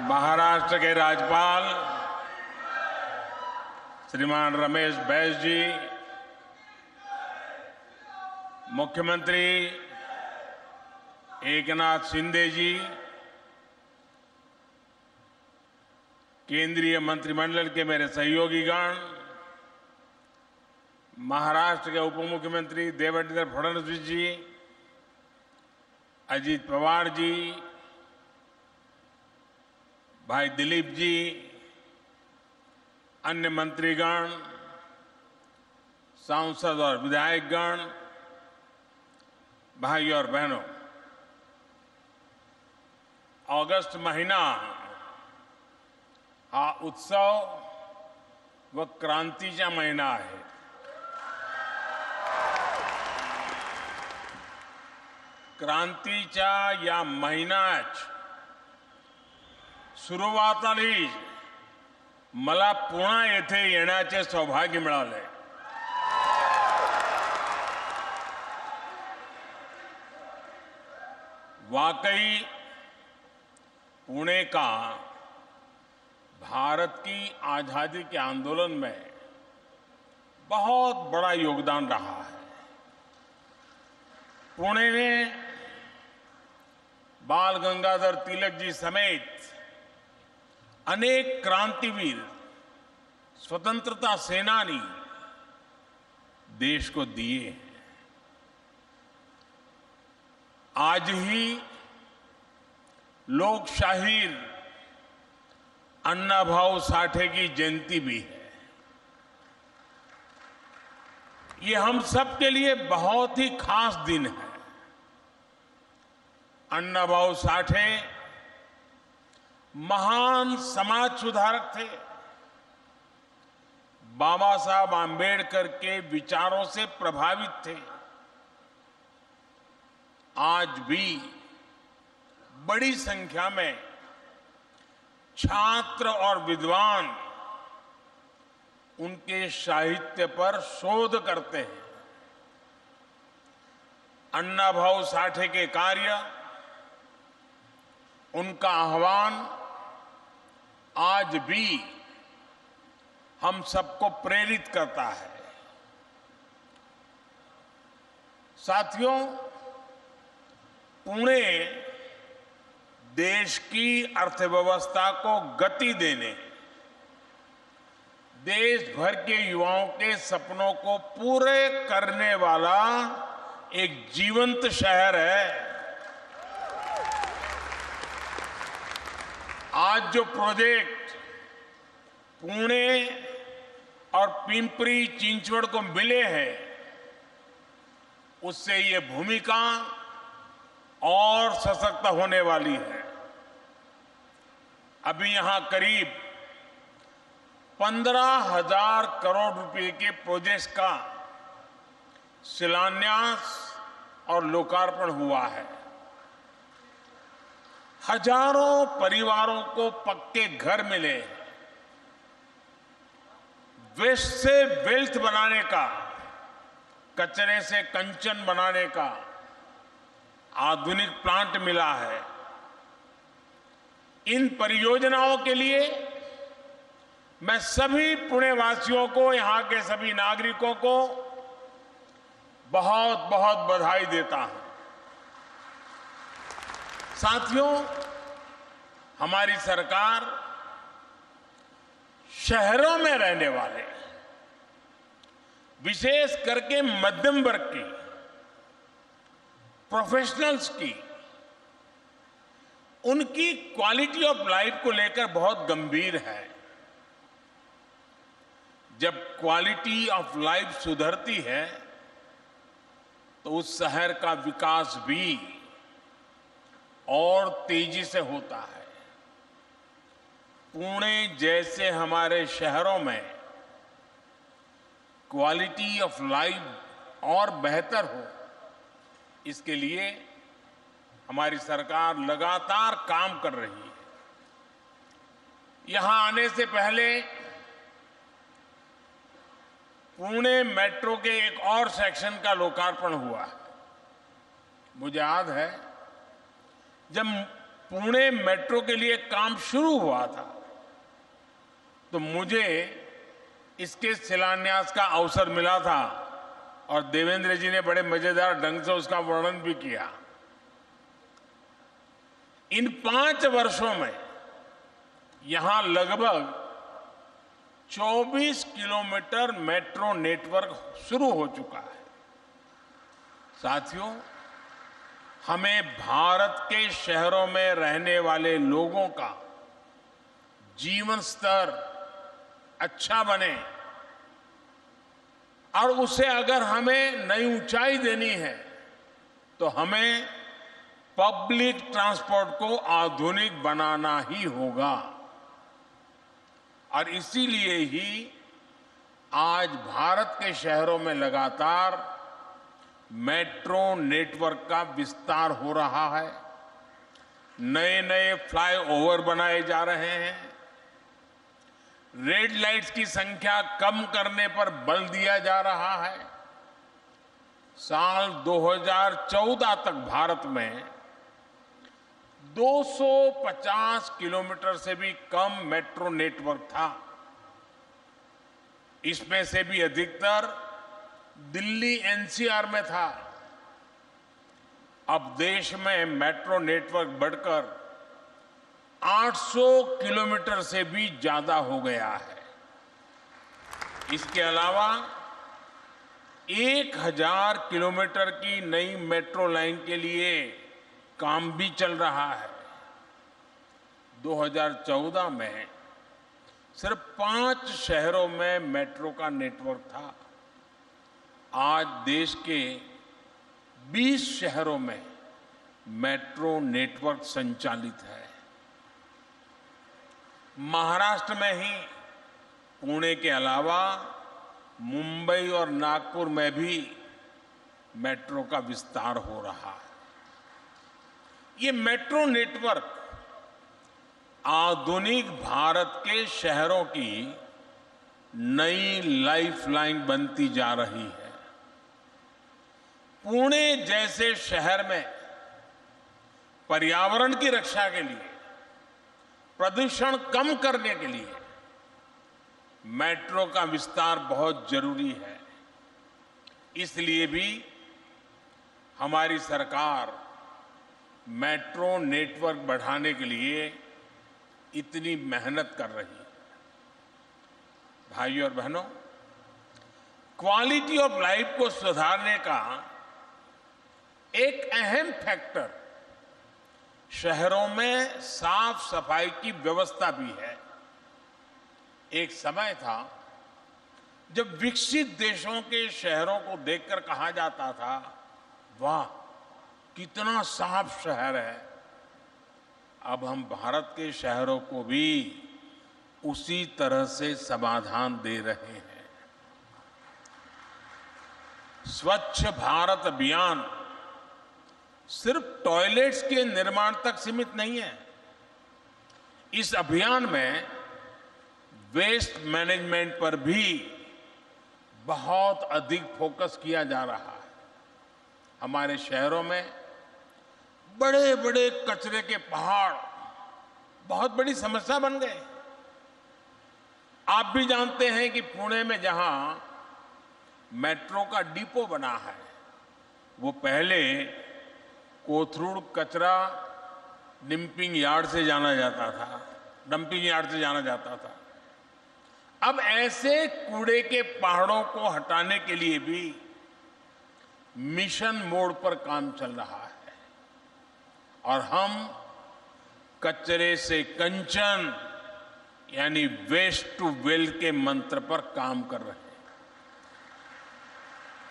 महाराष्ट्र के राज्यपाल श्रीमान रमेश बैस जी, मुख्यमंत्री एकनाथ शिंदे जी, केंद्रीय मंत्रिमंडल के मेरे सहयोगीगण, महाराष्ट्र के उप मुख्यमंत्री देवेंद्र फडणवीस जी, अजीत पवार जी, भाई दिलीप जी, अन्य मंत्रीगण, सांसद और विधायकगण, भाई और बहनों, अगस्त महीना हा उत्सव व क्रांतीचा महिना आहे. क्रांतीच्या या महिन्यात सुरुवातीला मला पुन्हा येथे येण्याचे सौभाग्य मिळाले. वाकई पुणे का भारत की आजादी के आंदोलन में बहुत बड़ा योगदान रहा है. पुणे ने बाल गंगाधर तिलक जी समेत अनेक क्रांतिवीर, स्वतंत्रता सेनानी देश को दिए हैं. आज ही लोक शाहीर अण्णाभाऊ साठे की जयंती भी है. ये हम सब के लिए बहुत ही खास दिन है. अण्णाभाऊ साठे महान समाज सुधारक थे. बाबा साहब आंबेडकर के विचारों से प्रभावित थे. आज भी बड़ी संख्या में छात्र और विद्वान उनके साहित्य पर शोध करते हैं. अण्णाभाऊ साठे के कार्य, उनका आह्वान आज भी हम सबको प्रेरित करता है. साथियों, पुणे देश की अर्थव्यवस्था को गति देने, देश भर के युवाओं के सपनों को पूरे करने वाला एक जीवंत शहर है. आज जो प्रोजेक्ट पुणे और पिंपरी चिंचवड़ को मिले हैं, उससे ये भूमिका और सशक्त होने वाली है. अभी यहां करीब 15,000 करोड़ रुपए के प्रोजेक्ट्स का शिलान्यास और लोकार्पण हुआ है. हजारों परिवारों को पक्के घर मिले. वेस्ट से वेल्थ बनाने का, कचरे से कंचन बनाने का आधुनिक प्लांट मिला है. इन परियोजनाओं के लिए मैं सभी पुणे वासियों को, यहां के सभी नागरिकों को बहुत बहुत बधाई देता हूं. साथियों, हमारी सरकार शहरों में रहने वाले, विशेष करके मध्यम वर्ग की, प्रोफेशनल्स की, उनकी क्वालिटी ऑफ लाइफ को लेकर बहुत गंभीर है. जब क्वालिटी ऑफ लाइफ सुधरती है तो उस शहर का विकास भी और तेजी से होता है. पुणे जैसे हमारे शहरों में क्वालिटी ऑफ लाइफ और बेहतर हो, इसके लिए हमारी सरकार लगातार काम कर रही है. यहां आने से पहले पुणे मेट्रो के एक और सेक्शन का लोकार्पण हुआ. मुझे याद है, जब पुणे मेट्रो के लिए काम शुरू हुआ था तो मुझे इसके शिलान्यास का अवसर मिला था और देवेंद्र जी ने बड़े मजेदार ढंग से उसका वर्णन भी किया। इन 5 वर्षों में यहां लगभग 24 किलोमीटर मेट्रो नेटवर्क शुरू हो चुका है। साथियों, हमें भारत के शहरों में रहने वाले लोगों का जीवन स्तर अच्छा बने और उसे अगर हमें नई ऊंचाई देनी है तो हमें पब्लिक ट्रांसपोर्ट को आधुनिक बनाना ही होगा। और इसीलिए ही आज भारत के शहरों में लगातार मेट्रो नेटवर्क का विस्तार हो रहा है। नए नए फ्लाईओवर बनाए जा रहे हैं। रेड लाइट्स की संख्या कम करने पर बल दिया जा रहा है। साल 2014 तक भारत में 250 किलोमीटर से भी कम मेट्रो नेटवर्क था। इसमें से भी अधिकतर दिल्ली एनसीआर में था। अब देश में मेट्रो नेटवर्क बढ़कर 800 किलोमीटर से भी ज्यादा हो गया है। इसके अलावा 1000 किलोमीटर की नई मेट्रो लाइन के लिए काम भी चल रहा है। 2014 में सिर्फ 5 शहरों में मेट्रो का नेटवर्क था। आज देश के 20 शहरों में मेट्रो नेटवर्क संचालित है। महाराष्ट्र में ही पुणे के अलावा मुंबई और नागपुर में भी मेट्रो का विस्तार हो रहा है। ये मेट्रो नेटवर्क आधुनिक भारत के शहरों की नई लाइफलाइन बनती जा रही है। पुणे जैसे शहर में पर्यावरण की रक्षा के लिए, प्रदूषण कम करने के लिए मेट्रो का विस्तार बहुत जरूरी है। इसलिए भी हमारी सरकार मेट्रो नेटवर्क बढ़ाने के लिए इतनी मेहनत कर रही है। भाइयों और बहनों, क्वालिटी ऑफ लाइफ को सुधारने का एक अहम फैक्टर शहरों में साफ सफाई की व्यवस्था भी है। एक समय था जब विकसित देशों के शहरों को देखकर कहा जाता था, वाह कितना साफ शहर है। अब हम भारत के शहरों को भी उसी तरह से समाधान दे रहे हैं। स्वच्छ भारत अभियान सिर्फ टॉयलेट्स के निर्माण तक सीमित नहीं है। इस अभियान में वेस्ट मैनेजमेंट पर भी बहुत अधिक फोकस किया जा रहा है। हमारे शहरों में बड़े बड़े कचरे के पहाड़ बहुत बड़ी समस्या बन गए। आप भी जानते हैं कि पुणे में जहां मेट्रो का डिपो बना है, वो पहले कोथरूड कचरा डंपिंग यार्ड से जाना जाता था, डंपिंग यार्ड से जाना जाता था। अब ऐसे कूड़े के पहाड़ों को हटाने के लिए भी मिशन मोड पर काम चल रहा है और हम कचरे से कंचन यानी वेस्ट टू वेल्थ के मंत्र पर काम कर रहे हैं।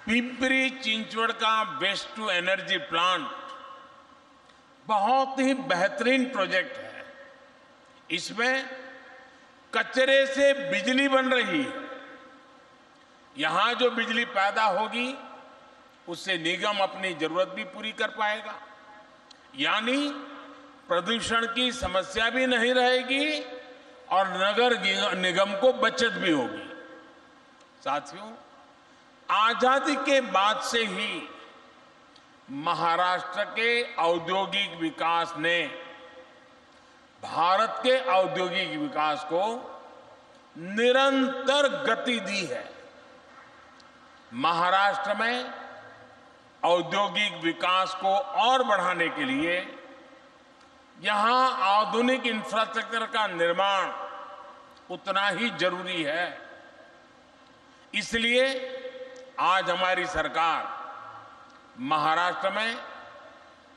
पिंपरी चिंचवड़ का वेस्ट टू एनर्जी प्लांट बहुत ही बेहतरीन प्रोजेक्ट है। इसमें कचरे से बिजली बन रही है। यहां जो बिजली पैदा होगी उससे निगम अपनी जरूरत भी पूरी कर पाएगा, यानी प्रदूषण की समस्या भी नहीं रहेगी और नगर निगम को बचत भी होगी। साथियों, आजादी के बाद से ही महाराष्ट्र के औद्योगिक विकास ने भारत के औद्योगिक विकास को निरंतर गति दी है। महाराष्ट्र में औद्योगिक विकास को और बढ़ाने के लिए यहां आधुनिक इंफ्रास्ट्रक्चर का निर्माण उतना ही जरूरी है। इसलिए आज हमारी सरकार महाराष्ट्र में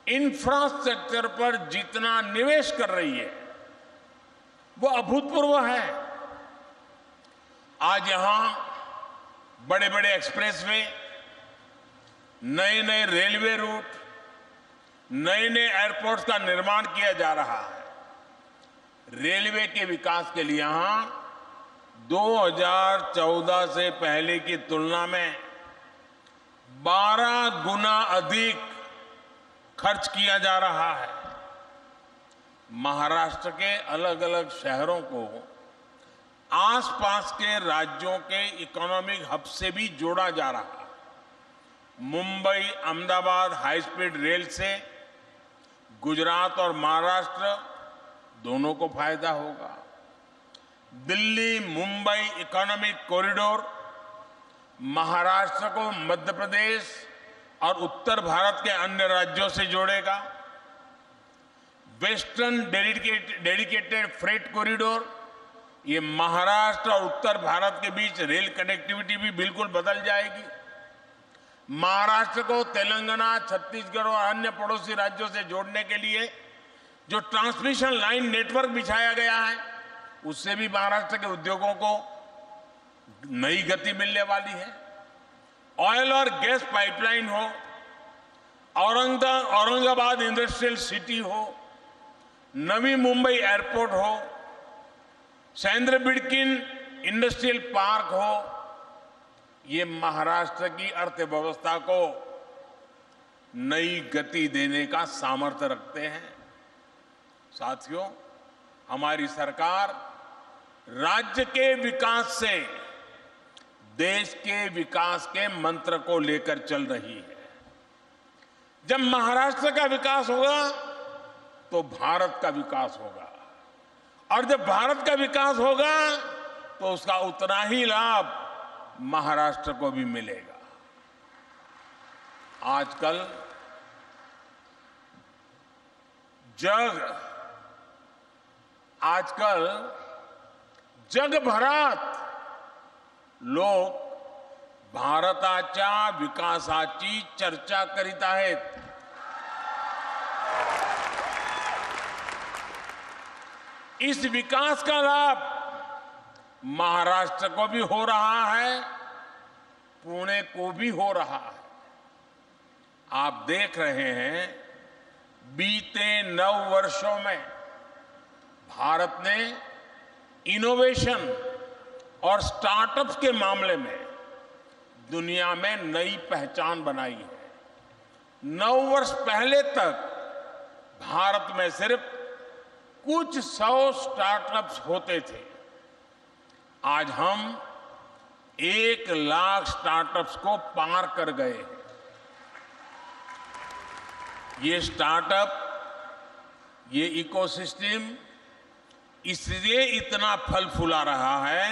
इंफ्रास्ट्रक्चर पर जितना निवेश कर रही है वो अभूतपूर्व है। आज यहां बड़े बड़े एक्सप्रेसवे, नए नए रेलवे रूट, नए नए एयरपोर्ट्स का निर्माण किया जा रहा है। रेलवे के विकास के लिए यहां 2014 से पहले की तुलना में 12 गुना अधिक खर्च किया जा रहा है। महाराष्ट्र के अलग अलग शहरों को आसपास के राज्यों के इकोनॉमिक हब से भी जोड़ा जा रहा है। Mumbai Ahmedabad high speed rail से गुजरात और महाराष्ट्र दोनों को फायदा होगा। दिल्ली मुंबई इकोनॉमिक कॉरिडोर महाराष्ट्र को मध्य प्रदेश और उत्तर भारत के अन्य राज्यों से जोड़ेगा। वेस्टर्न डेडिकेटेड फ्रेट कॉरिडोर, ये महाराष्ट्र और उत्तर भारत के बीच रेल कनेक्टिविटी भी बिल्कुल बदल जाएगी। महाराष्ट्र को तेलंगाना, छत्तीसगढ़ और अन्य पड़ोसी राज्यों से जोड़ने के लिए जो ट्रांसमिशन लाइन नेटवर्क बिछाया गया है, उससे भी महाराष्ट्र के उद्योगों को नई गति मिलने वाली है। ऑयल और गैस पाइपलाइन हो, औरंगाबाद इंडस्ट्रियल सिटी हो, नवी मुंबई एयरपोर्ट हो, सैंद्र बिडकिन इंडस्ट्रियल पार्क हो, ये महाराष्ट्र की अर्थव्यवस्था को नई गति देने का सामर्थ्य रखते हैं। साथियों, हमारी सरकार राज्य के विकास से देश के विकास के मंत्र को लेकर चल रही है। जब महाराष्ट्र का विकास होगा तो भारत का विकास होगा, और जब भारत का विकास होगा तो उसका उतना ही लाभ महाराष्ट्र को भी मिलेगा। आजकल जगभरात लोक भारताच्या विकासाची चर्चा करीत आहेत। इस विकास का लाभ महाराष्ट्र को भी हो रहा है, पुणे को भी हो रहा है। आप देख रहे हैं, बीते 9 वर्षों में भारत ने इनोवेशन और स्टार्टअप्स के मामले में दुनिया में नई पहचान बनाई है। 9 वर्ष पहले तक भारत में सिर्फ कुछ 100 स्टार्टअप्स होते थे। आज हम 1 लाख स्टार्टअप्स को पार कर गए हैं। ये स्टार्टअप, ये इकोसिस्टम इसलिए इतना फल फूला रहा है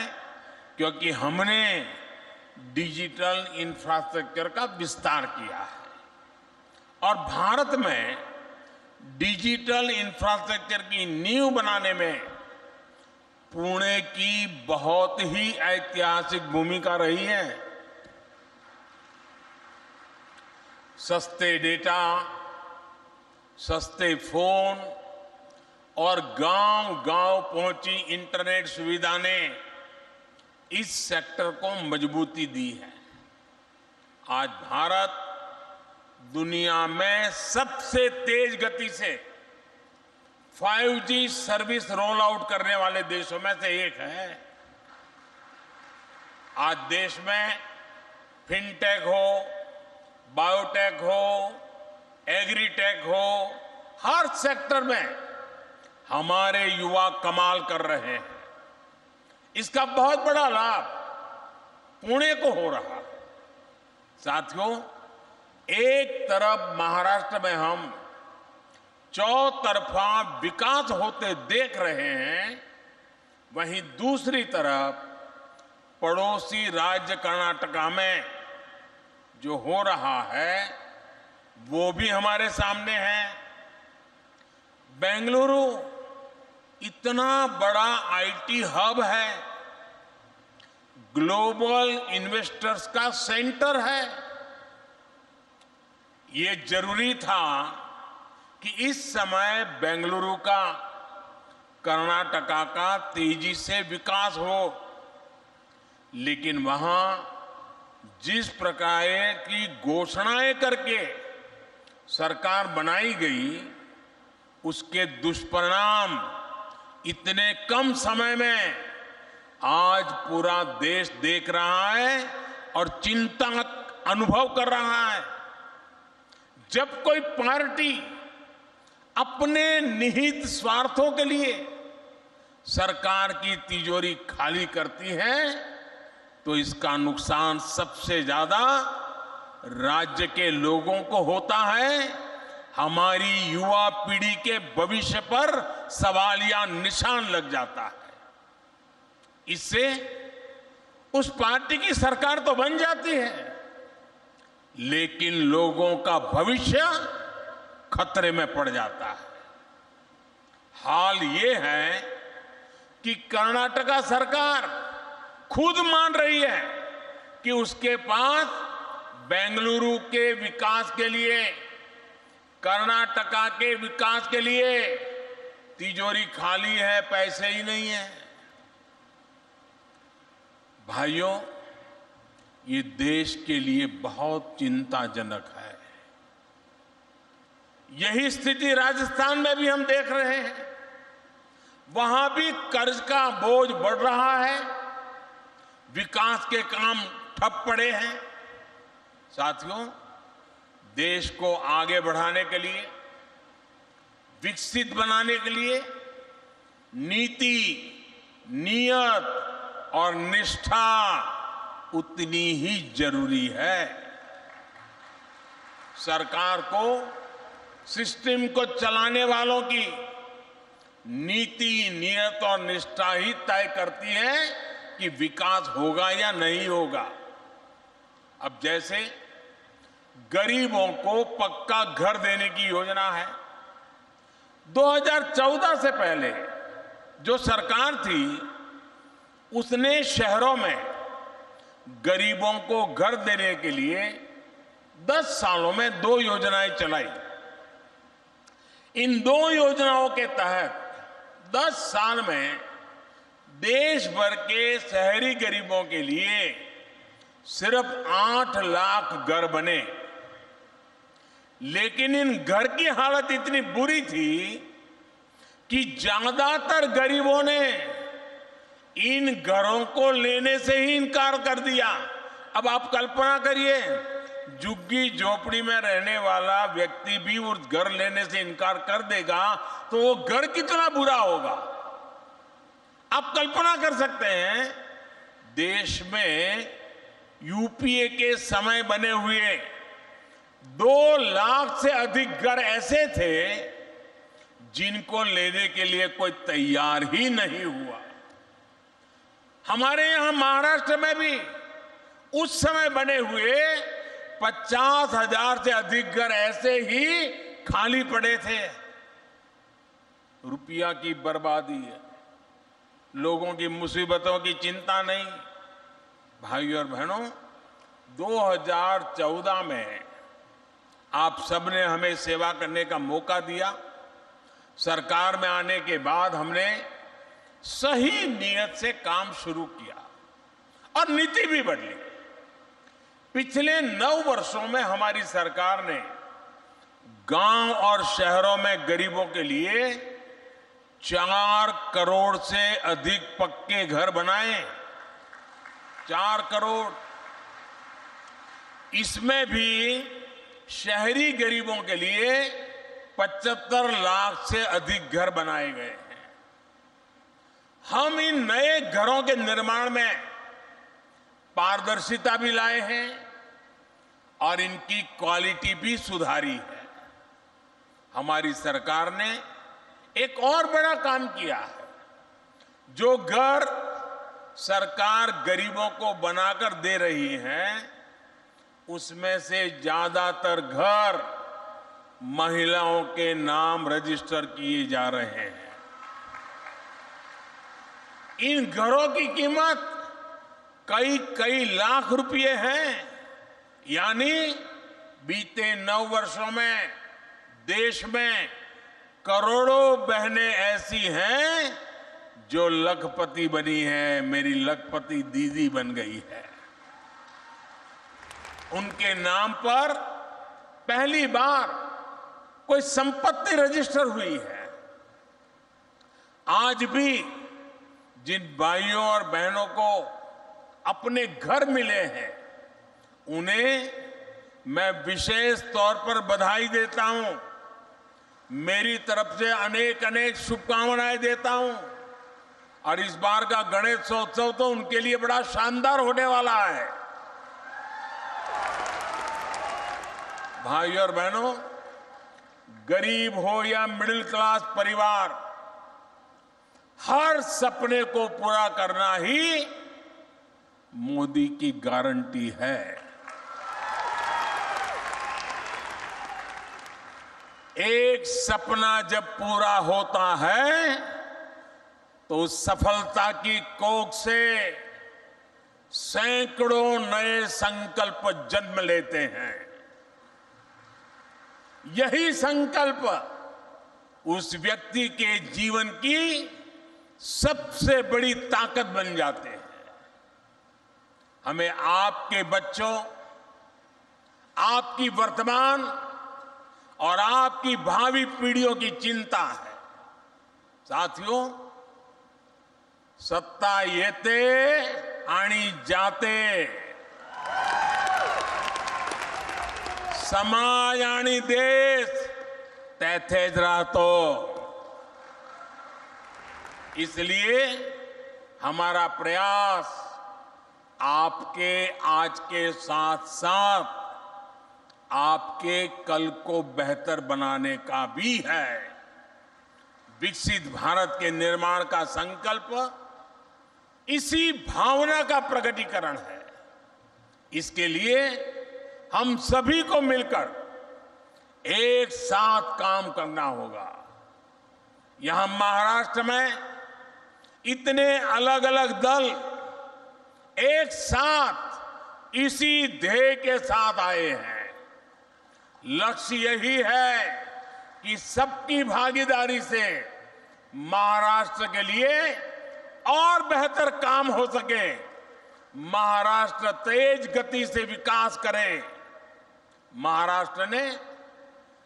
क्योंकि हमने डिजिटल इंफ्रास्ट्रक्चर का विस्तार किया है। और भारत में डिजिटल इंफ्रास्ट्रक्चर की नींव बनाने में पुणे की बहुत ही ऐतिहासिक भूमिका रही है। सस्ते डेटा, सस्ते फोन और गांव-गांव पहुंची इंटरनेट सुविधा ने इस सेक्टर को मजबूती दी है। आज भारत दुनिया में सबसे तेज गति से 5G सर्विस रोल आउट करने वाले देशों में से एक है। आज देश में फिनटेक हो, बायोटेक हो, एग्रीटेक हो, हर सेक्टर में हमारे युवा कमाल कर रहे हैं। इसका बहुत बड़ा लाभ पुणे को हो रहा है। साथियों, एक तरफ महाराष्ट्र में हम चौतरफा विकास होते देख रहे हैं, वहीं दूसरी तरफ पड़ोसी राज्य कर्नाटका में जो हो रहा है वो भी हमारे सामने है। बेंगलुरु इतना बड़ा आईटी हब है, ग्लोबल इन्वेस्टर्स का सेंटर है। ये जरूरी था कि इस समय बेंगलुरु का, कर्नाटका का तेजी से विकास हो, लेकिन वहां जिस प्रकार की घोषणाएं करके सरकार बनाई गई, उसके दुष्परिणाम इतने कम समय में आज पूरा देश देख रहा है और चिंता अनुभव कर रहा है। जब कोई पार्टी अपने निहित स्वार्थों के लिए सरकार की तिजोरी खाली करती है तो इसका नुकसान सबसे ज्यादा राज्य के लोगों को होता है। हमारी युवा पीढ़ी के भविष्य पर सवालिया निशान लग जाता है। इससे उस पार्टी की सरकार तो बन जाती है, लेकिन लोगों का भविष्य खतरे में पड़ जाता है। हाल ये है कि कर्नाटका सरकार खुद मान रही है कि उसके पास बेंगलुरु के विकास के लिए, कर्नाटका के विकास के लिए तिजोरी खाली है, पैसे ही नहीं है। भाइयों, ये देश के लिए बहुत चिंताजनक है। यही स्थिति राजस्थान में भी हम देख रहे हैं। वहां भी कर्ज का बोझ बढ़ रहा है, विकास के काम ठप पड़े हैं। साथियों, देश को आगे बढ़ाने के लिए, विकसित बनाने के लिए नीति, नियत और निष्ठा उतनी ही जरूरी है। सरकार को, सिस्टम को चलाने वालों की नीति, नियत और निष्ठा ही तय करती है कि विकास होगा या नहीं होगा। अब जैसे गरीबों को पक्का घर देने की योजना है, 2014 से पहले जो सरकार थी उसने शहरों में गरीबों को घर देने के लिए 10 सालों में 2 योजनाएं चलाई। इन 2 योजनाओं के तहत 10 साल में देश भर के शहरी गरीबों के लिए सिर्फ 8 लाख घर बने। लेकिन इन घर की हालत इतनी बुरी थी कि ज्यादातर गरीबों ने इन घरों को लेने से ही इनकार कर दिया। अब आप कल्पना करिए, झुग्गी झोपड़ी में रहने वाला व्यक्ति भी उस घर लेने से इनकार कर देगा तो वो घर कितना बुरा होगा। आप कल्पना कर सकते हैं, देश में यूपीए के समय बने हुए 2 लाख से अधिक घर ऐसे थे जिनको लेने के लिए कोई तैयार ही नहीं हुआ। हमारे यहां महाराष्ट्र में भी उस समय बने हुए 50,000 से अधिक घर ऐसे ही खाली पड़े थे। रुपया की बर्बादी है, लोगों की मुसीबतों की चिंता नहीं। भाइयों और बहनों, 2014 में आप सबने हमें सेवा करने का मौका दिया। सरकार में आने के बाद हमने सही नियत से काम शुरू किया और नीति भी बदली। पिछले 9 वर्षों में हमारी सरकार ने गांव और शहरों में गरीबों के लिए 4 करोड़ से अधिक पक्के घर बनाए। 4 करोड़। इसमें भी शहरी गरीबों के लिए 75 लाख से अधिक घर बनाए गए हैं। हम इन नए घरों के निर्माण में पारदर्शिता भी लाए हैं और इनकी क्वालिटी भी सुधारी है। हमारी सरकार ने एक और बड़ा काम किया है। जो घर सरकार गरीबों को बनाकर दे रही है, उसमें से ज्यादातर घर महिलाओं के नाम रजिस्टर किए जा रहे हैं। इन घरों की कीमत कई कई लाख रुपए हैं। यानी बीते 9 वर्षों में देश में करोड़ों बहनें ऐसी हैं जो लखपति बनी है, मेरी लखपति दीदी बन गई है। उनके नाम पर पहली बार कोई संपत्ति रजिस्टर हुई है। आज भी जिन भाइयों और बहनों को अपने घर मिले हैं, उन्हें मैं विशेष तौर पर बधाई देता हूं। मेरी तरफ से अनेक अनेक शुभकामनाएं देता हूं। और इस बार का गणेशोत्सव तो उनके लिए बड़ा शानदार होने वाला है। भाइयों और बहनों, गरीब हो या मिडिल क्लास परिवार, हर सपने को पूरा करना ही मोदी की गारंटी है। एक सपना जब पूरा होता है तो उस सफलता की कोख से सैकड़ों नए संकल्प जन्म लेते हैं। यही संकल्प उस व्यक्ति के जीवन की सबसे बड़ी ताकत बन जाते हैं। हमें आपके बच्चों, आपकी वर्तमान और आपकी भावी पीढ़ियों की चिंता है। साथियों, सत्ता येते आणि जाते, समाज आणि देश तेथेच राहतो। इसलिए हमारा प्रयास आपके आज के साथ साथ आपके कल को बेहतर बनाने का भी है। विकसित भारत के निर्माण का संकल्प इसी भावना का प्रकटीकरण है। इसके लिए हम सभी को मिलकर एक साथ काम करना होगा। यहां महाराष्ट्र में इतने अलग अलग दल एक साथ इसी ध्येय के साथ आए हैं। लक्ष्य यही है कि सबकी भागीदारी से महाराष्ट्र के लिए और बेहतर काम हो सके, महाराष्ट्र तेज गति से विकास करे। महाराष्ट्र ने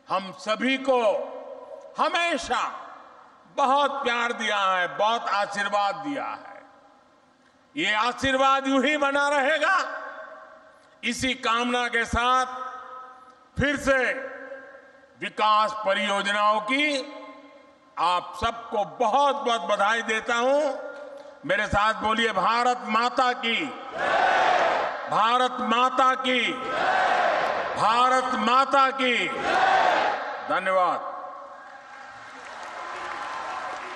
हम सभी को हमेशा बहुत प्यार दिया है, बहुत आशीर्वाद दिया है। ये आशीर्वाद यूं ही बना रहेगा। इसी कामना के साथ फिर से विकास परियोजनाओं की आप सबको बहुत बहुत बधाई देता हूं। मेरे साथ बोलिए, भारत माता की, भारत माता की, भारत माता की। धन्यवाद।